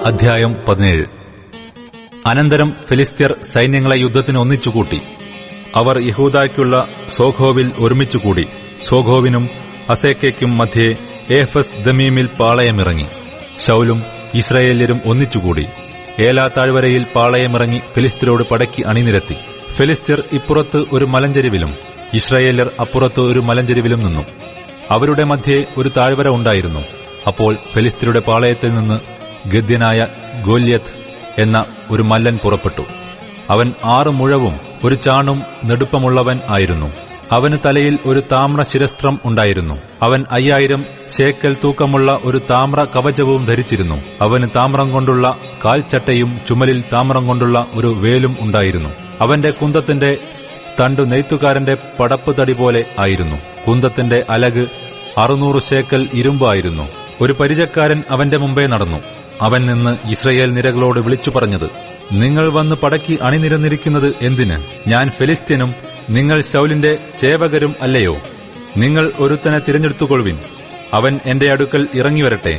അധ്യായം 17. അനന്തരം ഫിലിസ്ത്യർ സൈന്യങ്ങളെ യുദ്ധത്തിന് ഒന്നിച്ചുകൂട്ടി. അവർ യഹൂദായ്ക്കുള്ള സോഖോവിൽ ഒരുമിച്ചുകൂടി. സോഖോവിനും അസേക്കയ്ക്കും മധ്യേ ഏഫസ് ദമീമിൽ പാളയമിറങ്ങി. ശൌലും ഇസ്രായേല്യരും ഒന്നിച്ചുകൂടി. ഏലാ താഴ്വരയിൽ പാളയമിറങ്ങി ഫിലിസ്ത്യരോട് പടയ്ക്ക് അണിനിരത്തി. ഫിലിസ്ത്യർ ഇപ്പുറത്ത് ഒരു മലഞ്ചരിവിലും ഇസ്രായേല്യർ അപ്പുറത്ത് ഒരു മലഞ്ചരിവിലും നിന്നു. അവരുടെ മധ്യേ ഒരു താഴ്വര ഉണ്ടായിരുന്നു. അപ്പോൾ ഫിലിസ്ത്യരുടെ പാളയത്തിൽ നിന്ന് ഗദ്യനായ ഗോല്യത്ത് എന്ന ഒരു മല്ലൻ പുറപ്പെട്ടു. അവൻ 6 മുഴവും 1 ചാണും നെടുപ്പമുള്ളവൻ ആയിരുന്നു. അവന് തലയിൽ ഒരു താമ്ര ശിരസ്ത്രം ഉണ്ടായിരുന്നു. അവൻ 5000 ശേക്കൽ തൂക്കമുള്ള ഒരു താമ്ര കവചവും ധരിച്ചിരുന്നു. അവന് താമ്രം കൊണ്ടുള്ള കാൽച്ചട്ടയും ചുമലിൽ താമ്രം കൊണ്ടുള്ള ഒരു വേലും ഉണ്ടായിരുന്നു. അവന്റെ കുന്തത്തിന്റെ തണ്ടു നെയ്ത്തുകാരന്റെ പടപ്പ് തടി പോലെ ആയിരുന്നു. കുന്തത്തിന്റെ അലക് 600 ശേക്കൽ ഇരുമ്പായിരുന്നു. ഒരു പരിചക്കാരൻ അവന്റെ മുമ്പേ നടന്നു. അവൻ നിന്ന് ഇസ്രായേൽ നിരകളോട് വിളിച്ചു പറഞ്ഞത്, നിങ്ങൾ വന്ന് പടയ്ക്ക് അണിനിരന്നിരിക്കുന്നത് എന്തിന്? ഞാൻ ഫിലിസ്ത്യനും നിങ്ങൾ ശൌലിന്റെ ചേവകരും അല്ലയോ? നിങ്ങൾ ഒരുത്തനെ തിരഞ്ഞെടുത്തുകൊള്ളുവിൻ. അവൻ എന്റെ അടുക്കൽ ഇറങ്ങിവരട്ടെ.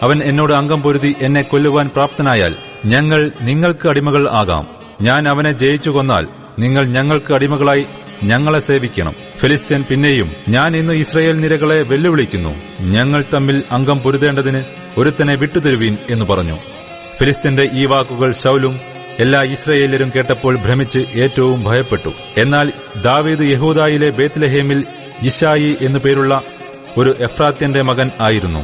അവൻ എന്നോട് അംഗം പൊരുതി എന്നെ കൊല്ലുവാൻ പ്രാപ്തനായാൽ ഞങ്ങൾ നിങ്ങൾക്ക് അടിമകൾ ആകാം. ഞാൻ അവനെ ജയിച്ചു കൊന്നാൽ നിങ്ങൾ ഞങ്ങൾക്ക് അടിമകളായി ഞങ്ങളെ സേവിക്കണം. ഫിലിസ്ത്യൻ പിന്നെയും, ഞാൻ ഇന്ന് ഇസ്രായേൽ നിരകളെ വെല്ലുവിളിക്കുന്നു. ഞങ്ങൾ തമ്മിൽ അംഗം പൊരുതേണ്ടതിന് ഒരുത്തനെ വിട്ടുതരുവീൻ എന്ന് പറഞ്ഞു. ഫിലിസ്ത്യന്റെ ഈ വാക്കുകൾ ശൌലും എല്ലാ ഇസ്രായേല്യരും കേട്ടപ്പോൾ ഭ്രമിച്ച് ഏറ്റവും ഭയപ്പെട്ടു. എന്നാൽ ദാവീദ് യഹൂദായിലെ ബേത്ത്ലഹേമിൽ യിശായി എന്നു പേരുള്ള ഒരു എഫ്രാത്യന്റെ മകൻ ആയിരുന്നു.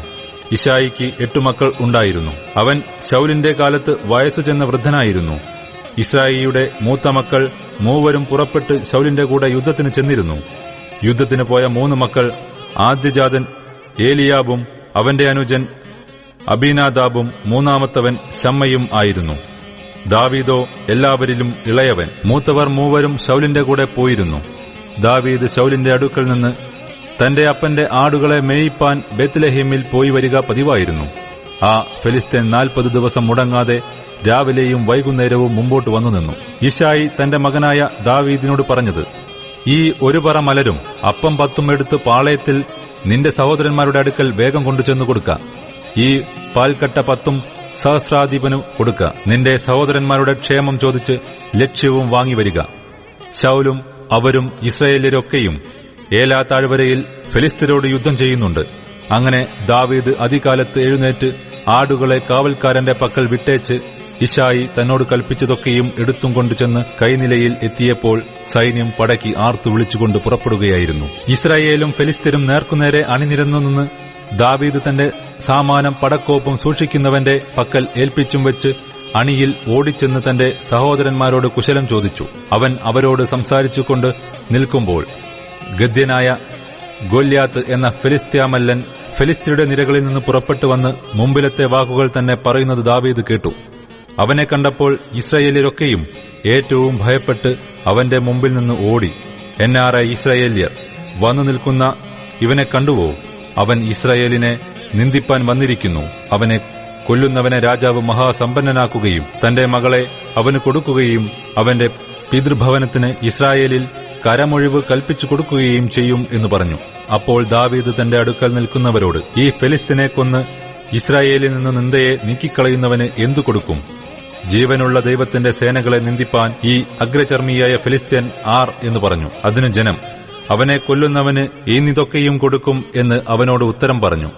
യിശായിക്ക് 8 മക്കൾ ഉണ്ടായിരുന്നു. അവൻ ശൌലിന്റെ കാലത്ത് വയസ്സു ചെന്ന വൃദ്ധനായിരുന്നു. ഇസ്രായിയുടെ മൂത്ത മക്കൾ 3 പുറപ്പെട്ട് ശൌലിന്റെ കൂടെ യുദ്ധത്തിന് ചെന്നിരുന്നു. യുദ്ധത്തിന് പോയ 3 മക്കൾ ആദ്യജാതൻ ഏലിയാബും അവന്റെ അനുജൻ അബീനാദാബും മൂന്നാമത്തവൻ ശമ്മയും ആയിരുന്നു. ദാവീദോ എല്ലാവരിലും ഇളയവൻ. മൂത്തവർ 3 ശൌലിന്റെ കൂടെ പോയിരുന്നു. ദാവീദ് ശൌലിന്റെ അടുക്കൽ നിന്ന് തന്റെ അപ്പന്റെ ആടുകളെ മേയിപ്പാൻ ബേത്ത്ലഹേമിൽ പോയി വരിക പതിവായിരുന്നു. ആ ഫിലിസ്ത്യൻ 40 ദിവസം മുടങ്ങാതെ രാവിലെയും വൈകുന്നേരവും മുമ്പോട്ട് വന്നു നിന്നു. യിശായി തന്റെ മകനായ ദാവീദിനോട് പറഞ്ഞത്, ഈ 1 പറ മലരും അപ്പം 10 എടുത്ത് പാളയത്തിൽ നിന്റെ സഹോദരന്മാരുടെ അടുക്കൽ വേഗം കൊണ്ടുചെന്നു കൊടുക്ക. ഈ പാൽക്കട്ട 10 സഹസ്രാധിപനു കൊടുക്ക. നിന്റെ സഹോദരന്മാരുടെ ക്ഷേമം ചോദിച്ച് ലക്ഷ്യവും വാങ്ങിവരിക. ശൌലും അവരും ഇസ്രായേല്യരൊക്കെയും ഏലാ താഴ്വരയിൽ ഫിലിസ്ത്യരോട് യുദ്ധം ചെയ്യുന്നുണ്ട്. അങ്ങനെ ദാവീദ് അതികാലത്ത് എഴുന്നേറ്റ് ആടുകളെ കാവൽക്കാരന്റെ പക്കൽ വിട്ടേച്ച് യിശായി തന്നോട് കൽപ്പിച്ചതൊക്കെയും എടുത്തും കൊണ്ടുചെന്ന് കൈനിലയിൽ എത്തിയപ്പോൾ സൈന്യം പടയ്ക്ക് ആർത്തു വിളിച്ചുകൊണ്ട് പുറപ്പെടുകയായിരുന്നു. ഇസ്രായേലും ഫിലിസ്ത്യരും നേർക്കുനേരെ അണിനിരന്നു നിന്ന് ദാവീദ് തന്റെ സാമാനം പടക്കോപ്പും സൂക്ഷിക്കുന്നവന്റെ പക്കൽ ഏൽപ്പിച്ചും വെച്ച് അണിയിൽ ഓടിച്ചെന്ന് തന്റെ സഹോദരന്മാരോട് കുശലം ചോദിച്ചു. അവൻ അവരോട് സംസാരിച്ചുകൊണ്ട് നിൽക്കുമ്പോൾ ഗദ്യനായ ഗോല്യാത്ത് എന്ന ഫിലിസ്ത്യാമല്ലൻ ഫിലിസ്ത്യരുടെ നിരകളിൽ നിന്ന് പുറപ്പെട്ടു വന്ന് മുമ്പിലത്തെ വാക്കുകൾ തന്നെ പറയുന്നത് ദാവീദ് കേട്ടു. അവനെ കണ്ടപ്പോൾ ഇസ്രായേല്യരൊക്കെയും ഏറ്റവും ഭയപ്പെട്ട് അവന്റെ മുമ്പിൽ നിന്ന് ഓടി. എന്നാറെ ഇസ്രായേല്യർ വന്നു നിൽക്കുന്ന ഇവനെ കണ്ടുവോ? അവൻ ഇസ്രായേലിനെ നിന്ദിപ്പാൻ വന്നിരിക്കുന്നു. അവനെ കൊല്ലുന്നവനെ രാജാവ് മഹാസമ്പന്നനാക്കുകയും തന്റെ മകളെ അവന് കൊടുക്കുകയും അവന്റെ പിതൃഭവനത്തിന് ഇസ്രായേലിൽ കരമൊഴിവ് കൽപ്പിച്ചു കൊടുക്കുകയും ചെയ്യും എന്ന് പറഞ്ഞു. അപ്പോൾ ദാവീദ് തന്റെ അടുക്കൽ നിൽക്കുന്നവരോട്, ഈ ഫിലിസ്ത്യനെ കൊന്ന് ഇസ്രായേലിൽ നിന്ന് നിന്ദയെ നീക്കിക്കളയുന്നവന് എന്തു കൊടുക്കും? ജീവനുള്ള ദൈവത്തിന്റെ സേനകളെ നിന്ദിപ്പാൻ ഈ അഗ്രചർമ്മിയായ ഫിലിസ്ത്യൻ ആർ എന്ന് പറഞ്ഞു. അതിനു ജനം, അവനെ കൊല്ലുന്നവന് ഇതൊക്കെയും കൊടുക്കും എന്ന് അവനോട് ഉത്തരം പറഞ്ഞു.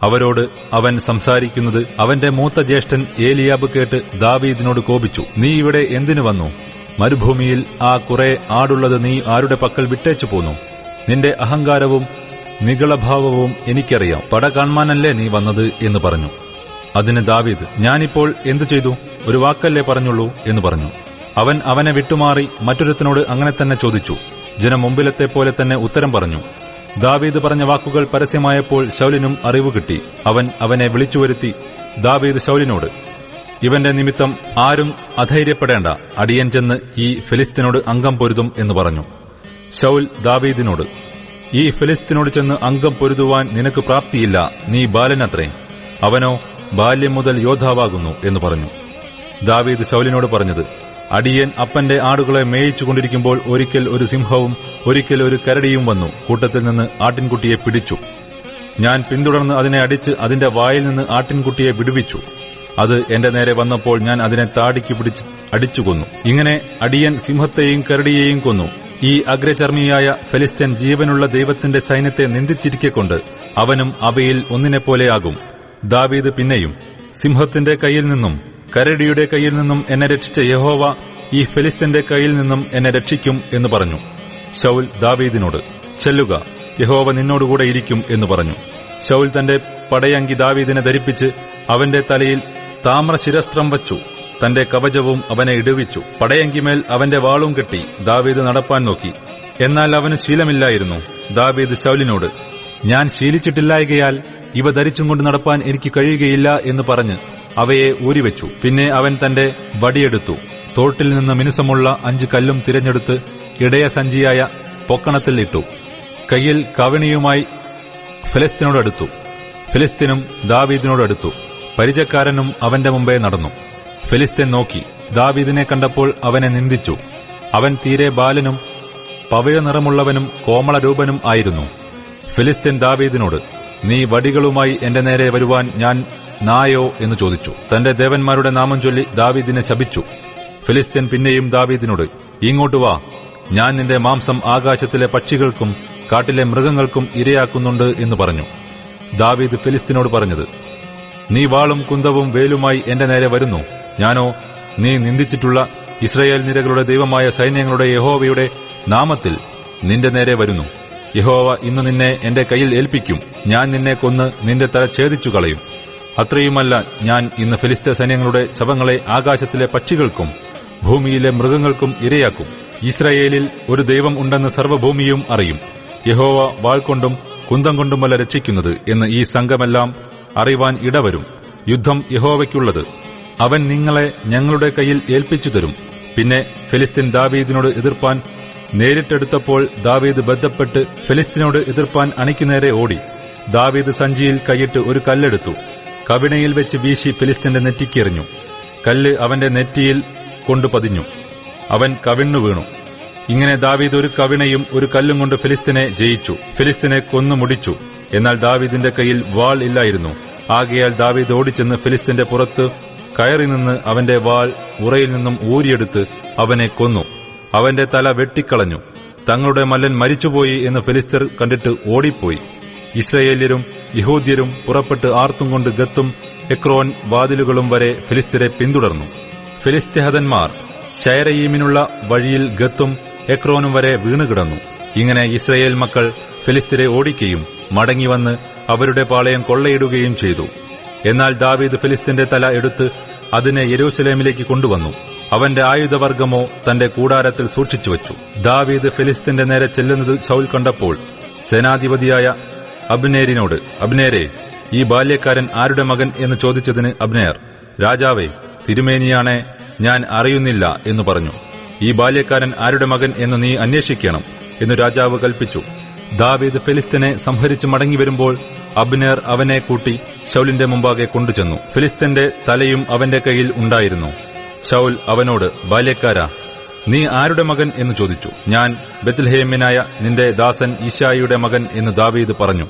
അവരോട് അവൻ സംസാരിക്കുന്നത് അവന്റെ മൂത്ത ജ്യേഷ്ഠൻ ഏലിയാബ് കേട്ട് ദാവീദിനോട് കോപിച്ചു. നീ ഇവിടെ എന്തിനു വന്നു? മരുഭൂമിയിൽ ആ കുറെ ആടുള്ളത് നീ ആരുടെ പക്കൽ വിട്ടേച്ചു പോന്നു? നിന്റെ അഹങ്കാരവും നിഗളഭാവവും എനിക്കറിയാം. പട കാണാനല്ലേ നീ വന്നത് എന്ന് പറഞ്ഞു. അതിന് ദാവീദ്, ഞാനിപ്പോൾ എന്തു ചെയ്തു? ഒരു വാക്കല്ലേ പറഞ്ഞുള്ളൂ എന്ന് പറഞ്ഞു. അവൻ അവനെ വിട്ടുമാറി മറ്റൊരുത്തനോട് അങ്ങനെ തന്നെ ചോദിച്ചു. ജനം മുമ്പിലത്തെ പോലെ തന്നെ ഉത്തരം പറഞ്ഞു. ദാവീദ് പറഞ്ഞ വാക്കുകൾ പരസ്യമായപ്പോൾ ശൌലിനും അറിവ് കിട്ടി. അവൻ അവനെ വിളിച്ചുവരുത്തി ദാവീദ് ശൌലിനോട്, ഇവന്റെ നിമിത്തം ആരും അധൈര്യപ്പെടേണ്ട. അടിയൻ ചെന്ന് ഈ ഫിലിസ്ത്യനോട് അംഗം പൊരുതും എന്ന് പറഞ്ഞു. ശൌൽ ദാവീദിനോട്, ഈ ഫിലിസ്ത്യനോട് ചെന്ന് അംഗം പൊരുതുവാൻ നിനക്ക് പ്രാപ്തിയില്ല. നീ ബാലനത്രേ. അവനോ ബാല്യം മുതൽ യോദ്ധാവാകുന്നു എന്ന് പറഞ്ഞു. ദാവീദ് ശൌലിനോട് പറഞ്ഞത്, അടിയൻ അപ്പന്റെ ആടുകളെ മേയിച്ചുകൊണ്ടിരിക്കുമ്പോൾ ഒരിക്കൽ ഒരു സിംഹവും ഒരിക്കൽ ഒരു കരടിയും വന്നു കൂട്ടത്തിൽ നിന്ന് ആട്ടിൻകുട്ടിയെ പിടിച്ചു. ഞാൻ പിന്തുടർന്ന് അതിനെ അടിച്ച് അതിന്റെ വായിൽ നിന്ന് ആട്ടിൻകുട്ടിയെ വിടുവിച്ചു. അത് എന്റെ നേരെ വന്നപ്പോൾ ഞാൻ അതിനെ താടിക്ക് പിടിച്ച് അടിച്ചുകൊന്നു. ഇങ്ങനെ അടിയൻ സിംഹത്തെയും കരടിയെയും കൊന്നു. ഈ അഗ്രചർമ്മിയായ ഫെലിസ്ത്യൻ ജീവനുള്ള ദൈവത്തിന്റെ സൈന്യത്തെ നിന്ദിച്ചിരിക്കൊണ്ട് അവനും അവയിൽ ഒന്നിനെപ്പോലെയാകും. ദാവീദ് പിന്നെയും, സിംഹത്തിന്റെ കയ്യിൽ നിന്നും കരടിയുടെ കയ്യിൽ നിന്നും എന്നെ രക്ഷിച്ച യഹോവ ഈ ഫെലിസ്ത്യന്റെ കയ്യിൽ നിന്നും എന്നെ രക്ഷിക്കും എന്ന് പറഞ്ഞു. ശൌൽ ദാവീദിനോട്, ചെല്ലുക, യഹോവ നിന്നോടുകൂടെ ഇരിക്കും എന്ന് പറഞ്ഞു. ശൌൽ തന്റെ പടയങ്കി ദാവീദിനെ ധരിപ്പിച്ച് അവന്റെ തലയിൽ താമ്രശിരസ്ത്രം വച്ചു. തന്റെ കവചവും അവനെ ഇടുവിച്ചു. പടയങ്കിമേൽ അവന്റെ വാളും കെട്ടി ദാവീദ് നടപ്പാൻ നോക്കി. എന്നാൽ അവന് ശീലമില്ലായിരുന്നു. ദാവീദ് ശൌലിനോട്, ഞാൻ ശീലിച്ചിട്ടില്ലായകയാൽ ഇവ ധരിച്ചും കൊണ്ട് നടപ്പാൻ എനിക്ക് കഴിയുകയില്ല എന്ന് പറഞ്ഞ് അവയെ ഊരിവെച്ചു. പിന്നെ അവൻ തന്റെ വടിയെടുത്തു. തോട്ടിൽ നിന്ന് മിനുസമുള്ള 5 കല്ലും തിരഞ്ഞെടുത്ത് ഇടയസഞ്ചിയായ പൊക്കണത്തിൽ ഇട്ടു. കയ്യിൽ കവണിയുമായി ഫെലിസ്ത്യനോടടുത്തു. ഫെലിസ്ത്യനും ദാവീദിനോടടുത്തു. പരിചക്കാരനും അവന്റെ മുമ്പേ നടന്നു. ഫെലിസ്ത്യൻ നോക്കി ദാവീദിനെ കണ്ടപ്പോൾ അവനെ നിന്ദിച്ചു. അവൻ തീരെ ബാലനും പവിഴ നിറമുള്ളവനും കോമളരൂപനും ആയിരുന്നു. ഫെലിസ്ത്യൻ ദാവീദിനോട്, നീ വടികളുമായി എന്റെ നേരെ വരുവാൻ ഞാൻ നായോ എന്ന് ചോദിച്ചു. തന്റെ ദേവന്മാരുടെ നാമം ചൊല്ലി ദാവീദിനെ ശപിച്ചു. ഫെലിസ്ത്യൻ പിന്നെയും ദാവീദിനോട്, ഇങ്ങോട്ട് വാ, ഞാൻ നിന്റെ മാംസം ആകാശത്തിലെ പക്ഷികൾക്കും കാട്ടിലെ മൃഗങ്ങൾക്കും ഇരയാക്കുന്നുണ്ട് എന്ന് പറഞ്ഞു. ദാവീദ് ഫെലിസ്ത്യനോട് പറഞ്ഞത്, നീ വാളും കുന്തവും വേലുമായി എന്റെ നേരെ വരുന്നു. ഞാനോ നീ നിന്ദിച്ചിട്ടുള്ള ഇസ്രായേൽ നിരകളുടെ ദൈവമായ സൈന്യങ്ങളുടെ യഹോവയുടെ നാമത്തിൽ നിന്റെ നേരെ വരുന്നു. യഹോവ ഇന്ന് നിന്നെ എന്റെ കയ്യിൽ ഏൽപ്പിക്കും. ഞാൻ നിന്നെ കൊന്ന് നിന്റെ തല ഛേദിച്ചു കളയും. അത്രയുമല്ല, ഞാൻ ഇന്ന് ഫെലിസ്ത്യ സൈന്യങ്ങളുടെ ശവങ്ങളെ ആകാശത്തിലെ പക്ഷികൾക്കും ഭൂമിയിലെ മൃഗങ്ങൾക്കും ഇരയാക്കും. ഇസ്രായേലിൽ ഒരു ദൈവം ഉണ്ടെന്ന് സർവ്വഭൂമിയും അറിയും. യഹോവ വാൾ കൊണ്ടും കുന്തം കൊണ്ടുമല്ല രക്ഷിക്കുന്നത് എന്ന് ഈ സംഘമെല്ലാം അറിവാൻ ഇടവരും. യുദ്ധം യഹോവയ്ക്കുള്ളത്. അവൻ നിങ്ങളെ ഞങ്ങളുടെ കയ്യിൽ ഏൽപ്പിച്ചു തരും. പിന്നെ ഫെലിസ്ത്യൻ ദാവീദിനോട് എതിർപ്പാൻ നേരിട്ടെടുത്തപ്പോൾ ദാവീദ് ബദ്ധപ്പെട്ട് ഫെലിസ്ത്യനോട് എതിർപ്പാൻ അണിക്കുനേരെ ഓടി. ദാവീദ് സഞ്ചിയിൽ കൈയിട്ട് ഒരു കല്ലെടുത്തു. കവിണയിൽ വെച്ച് വീശി ഫെലിസ്ത്യന്റെ നെറ്റിക്കെറിഞ്ഞു. കല്ല് അവന്റെ നെറ്റിയിൽ കൊണ്ടു പതിഞ്ഞു. അവൻ കവിണ്ണു വീണു. ഇങ്ങനെ ദാവീദ് ഒരു കവിണയും ഒരു കല്ലും കൊണ്ട് ഫെലിസ്ത്യനെ ജയിച്ചു. ഫെലിസ്ത്യനെ കൊന്നു മുടിച്ചു. എന്നാൽ ദാവീദിന്റെ കയ്യിൽ വാൾ ഇല്ലായിരുന്നു. ആകയാൽ ദാവീദ് ഓടിച്ചെന്ന് ഫെലിസ്ത്യന്റെ പുറത്ത് കയറി നിന്ന് അവന്റെ വാൾ ഉറയിൽ നിന്നും ഊരിയെടുത്ത് അവനെ കൊന്നു. അവന്റെ തല വെട്ടിക്കളഞ്ഞു. തങ്ങളുടെ മല്ലൻ മരിച്ചുപോയി എന്ന് ഫെലിസ്ത്യർ കണ്ടിട്ട് ഓടിപ്പോയി. ഇസ്രായേല്യരും യഹൂദ്യരും പുറപ്പെട്ട് ആർത്തും കൊണ്ട് ഗത്തും എക്രോൻ വാതിലുകളും വരെ ഫെലിസ്ത്യരെ പിന്തുടർന്നു. ഫെലിസ്ത്യഹതന്മാർ ശയരയീമിനുള്ള വഴിയിൽ ഗത്തും എക്രോനും വരെ വീണുകിടന്നു. ഇങ്ങനെ ഇസ്രായേൽ മക്കൾ ഫെലിസ്ത്യരെ ഓടിക്കുകയും മടങ്ങിവന്ന് അവരുടെ പാളയം കൊള്ളയിടുകയും ചെയ്തു. എന്നാൽ ദാവീദ് ഫെലിസ്ത്യന്റെ തല എടുത്ത് അതിനെ യെരൂശലേമിലേക്ക് കൊണ്ടുവന്നു. അവന്റെ ആയുധവർഗമോ തന്റെ കൂടാരത്തിൽ സൂക്ഷിച്ചുവച്ചു. ദാവീദ് ഫെലിസ്ത്യന്റെ നേരെ ചെല്ലുന്നത് ശൌൽ കണ്ടപ്പോൾ സേനാധിപതിയായ അബ്നേരിനോട്, അബ്നേരെ, ഈ ബാല്യക്കാരൻ ആരുടെ മകൻ എന്ന് ചോദിച്ചതിന് അബ്നേർ, രാജാവേ, തിരുമേനിയാണെ ഞാൻ അറിയുന്നില്ല എന്ന് പറഞ്ഞു. ഈ ബാല്യക്കാരൻ ആരുടെ മകൻ എന്ന് നീ അന്വേഷിക്കണം എന്ന് രാജാവ് കൽപ്പിച്ചു. ദാവീദ് ഫെലിസ്ത്യനെ സംഹരിച്ച് മടങ്ങിവരുമ്പോൾ അബ്നേർ അവനെ കൂട്ടി ശൌലിന്റെ മുമ്പാകെ കൊണ്ടുചെന്നു. ഫെലിസ്ത്യന്റെ തലയും അവന്റെ കയ്യിൽ ഉണ്ടായിരുന്നു. ശൌൽ അവനോട്, ബാല്യക്കാരാ, നീ ആരുടെ മകൻ എന്ന് ചോദിച്ചു. ഞാൻ ബെത്ലഹേമ്യനായ നിന്റെ ദാസൻ യിശായിയുടെ മകൻ എന്ന് ദാവീദ് പറഞ്ഞു.